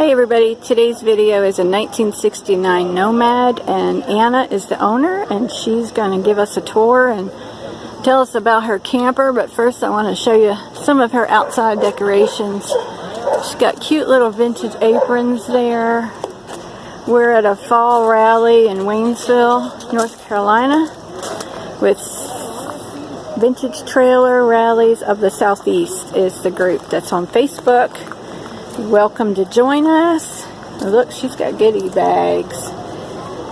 Hey everybody, today's video is a 1969 Nomad, and Anna is the owner, and she's going to give us a tour and tell us about her camper. But first I want to show you some of her outside decorations. She's got cute little vintage aprons there. We're at a fall rally in Waynesville, North Carolina, with Vintage Trailer Rallies of the Southeast is the group that's on Facebook. Welcome to join us. Look, she's got goodie bags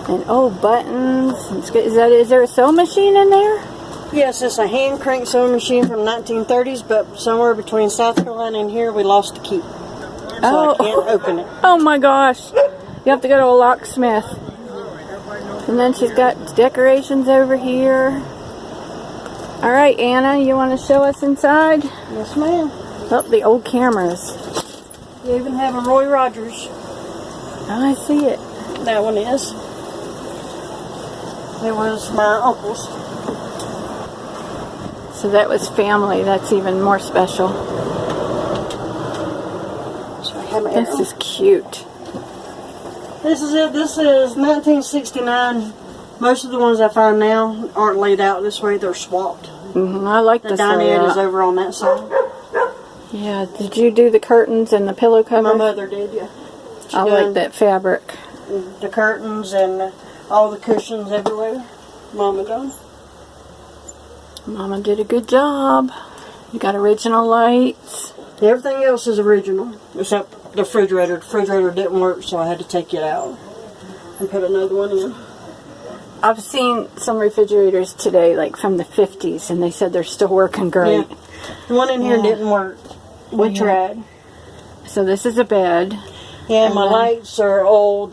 and buttons. Is there a sewing machine in there? Yes, it's a hand crank sewing machine from 1930s, but somewhere between South Carolina and here we lost the key, so I can't open it. Oh my gosh! You have to go to a locksmith. And then she's got decorations over here. All right, Anna, you want to show us inside? Yes, ma'am. Oh, the old cameras. You even have a Roy Rogers. Oh, I see it. That one is. It was my uncle's. So that was family. That's even more special. So I have This is cute. This is it. This is 1969. Most of the ones I find now aren't laid out this way. They're swapped. I like this The layout. dinette is over on that side. Yeah, did you do the curtains and the pillow cover? My mother did, yeah. I like that fabric. The curtains and all the cushions everywhere. Mama done. Mama did a good job. You got original lights. Everything else is original, except the refrigerator. The refrigerator didn't work, so I had to take it out and put another one in. I've seen some refrigerators today, like from the 50s, and they said they're still working great. Yeah. The one in here didn't work. We tried. So this is a bed. Yeah, and my lights are old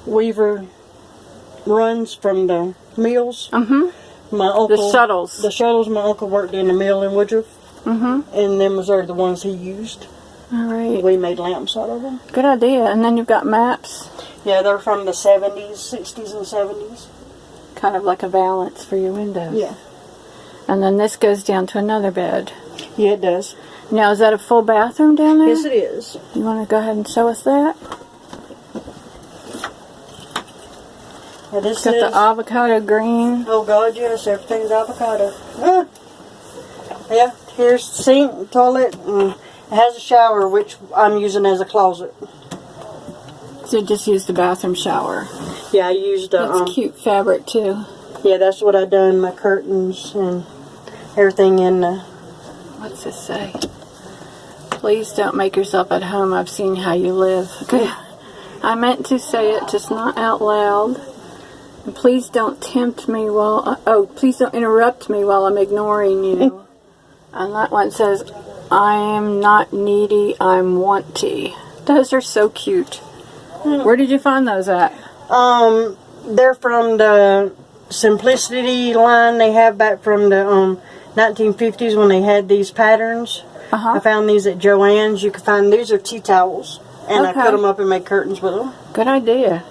Weaver runs from the mills. My uncle, the shuttles. The shuttles my uncle worked in the mill in Woodruff. And them are the ones he used. All right. We made lamps out of them. Good idea. And then you've got maps. Yeah, they're from the 70s, 60s, and 70s. Kind of like a valance for your windows. Yeah. And then this goes down to another bed. Yeah, it does. Now, is that a full bathroom down there? Yes, it is. You want to go ahead and show us that? Yeah, this got is the avocado green. Oh God, yes, everything's avocado. Yeah, here's the sink, toilet, and it has a shower, which I'm using as a closet. So you just used the bathroom shower. Yeah, I used That's cute fabric too. Yeah, that's what I done. My curtains and everything in the. What's this say? Please don't make yourself at home. I've seen how you live. Okay. I meant to say it, just not out loud. And please don't tempt me please don't interrupt me while I'm ignoring you. And that one says, I am not needy, I'm wanty. Those are so cute. Where did you find those at? They're from the Simplicity line they have back from the 1950s when they had these patterns. I found these at Joann's. You can find these are tea towels, and I cut them up and made curtains with them. Good idea.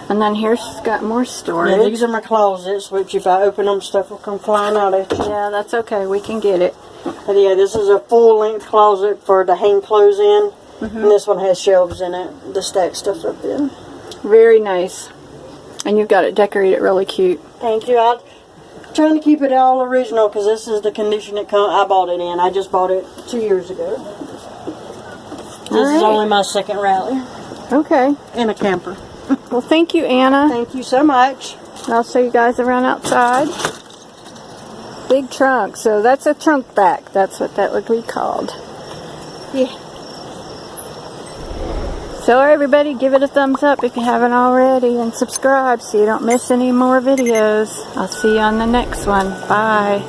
And then here's got more storage. Yeah, these are my closets, which if I open them, stuff will come flying out at you. Yeah, that's okay. We can get it. But yeah, this is a full-length closet for to hang clothes in, and this one has shelves in it to stack stuff up in. Very nice. And you've got it decorated really cute. Thank you. I'm trying to keep it all original because this is the condition I bought it in. I just bought it 2 years ago. This is only my second rally. Okay. In a camper. Well, thank you, Anna. Thank you so much. I'll show you guys around outside. Big trunk. So that's a trunk back. That's what that would be called. Yeah. So everybody, give it a thumbs up if you haven't already, and subscribe so you don't miss any more videos. I'll see you on the next one. Bye.